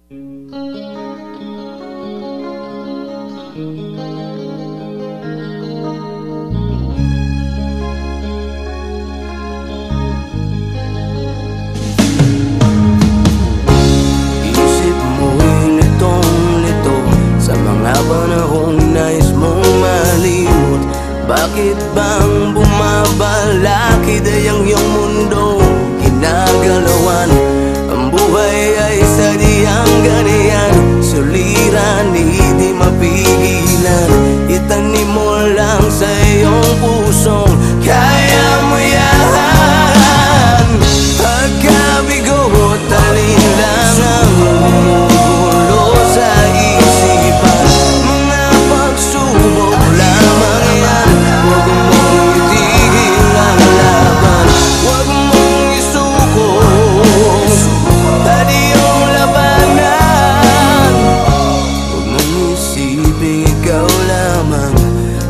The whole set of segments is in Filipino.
Isip mo'y litong-lito sa mga panahong nais mong malimot. Bakit bang bumabalakid ay ang iyong mundo ginagalawan? Ang buhay ay sadyang ganyan, suliran di mapigilan. Itanim mo lang sa iyong pusong kaya mo yan. Pagkabigo at alinlangang bumubulo sa isipan, mga pagsubok lamang yan. Huwag mong itigil ang laban, huwag mong isuko at iyong labanan. Huwag mong isipin ikaw lamang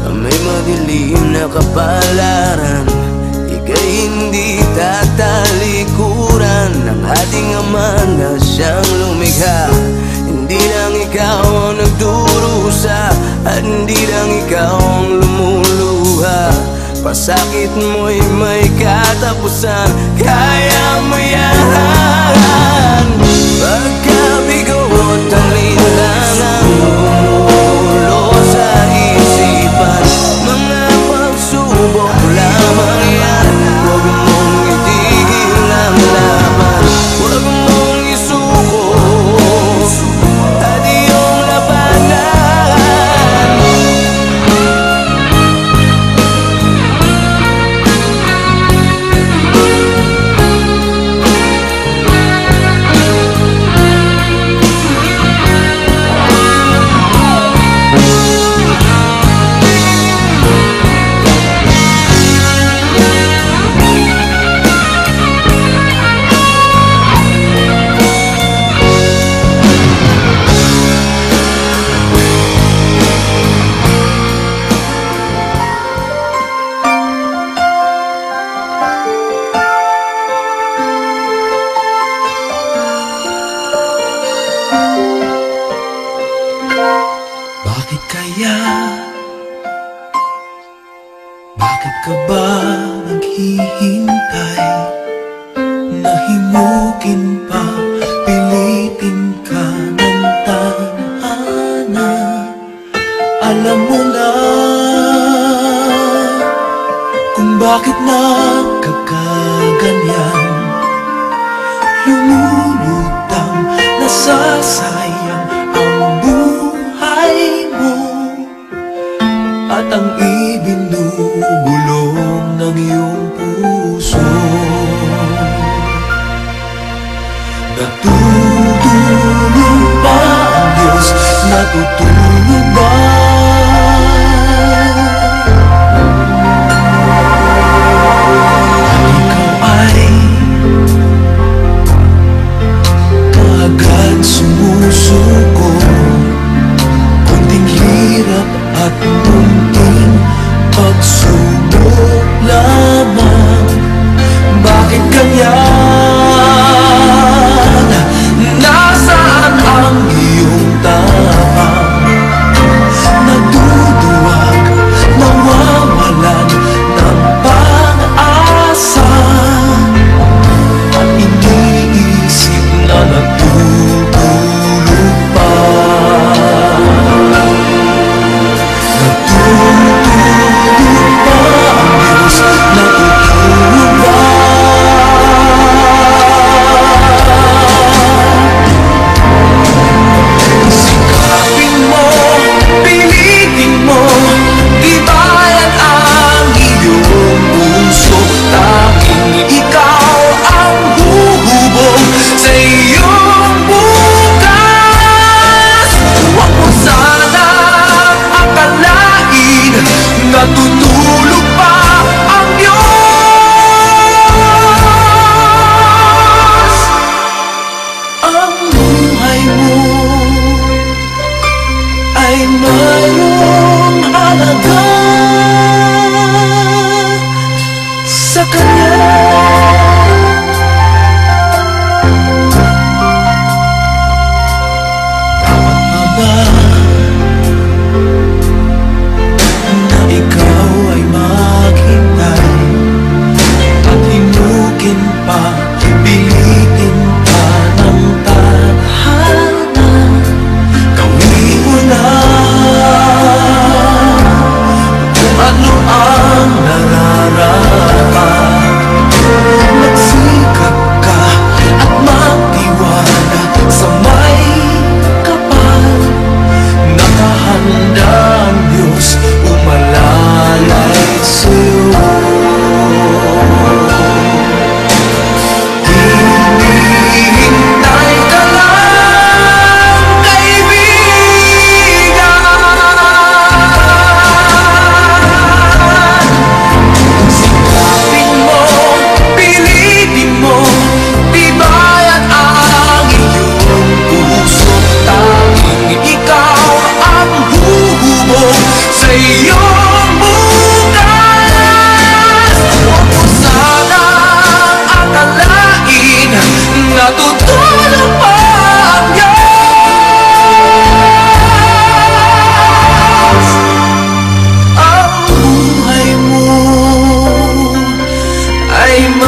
ang may madilim na kapalaran. Ika'y hindi tatalikuran ng ating Ama na siyang lumikha. Hindi lang ikaw ang nagdurusa at hindi lang ikaw ang lumuluha. Pasakit mo'y may katapusan, kaya mo yan. Pagkabigo at alinlangang bumubulo sa isipan, mga pagsubok lamang yan. Huwag mong itigil ang laban, huwag mong isuko at iyong labanan. Bakit kaya? Bakit ka ba naghihintay? Nahimukin pa, pilitin ka ng tadhana. Alam mo na kung bakit nagkakaganyan. Lumulutang, nasasayang ang buhay mo at ang ibinubulong ng iyong puso. Natutulog ba ang Diyos? Natutulog ba? At ikaw ay agad sumusuko. Kunting hirap at munting pagsubok lamang. Bakit ganyan? Nasaan ang iyong tapang? Naduduwag, nawawalan ng pag-asa at iniisip na nagtutulog pa. Natutulog ba ang Diyos? Natutulog ba? Sikapin mo, pilitin mo, tibayan ang iyong puso. Tanging ikaw ang huhubog sa iyong bukas. Huwag mo sanang akalain natutulog pa ang Diyos. Ang buhay mo ay mayroong halaga sa Kanya. ay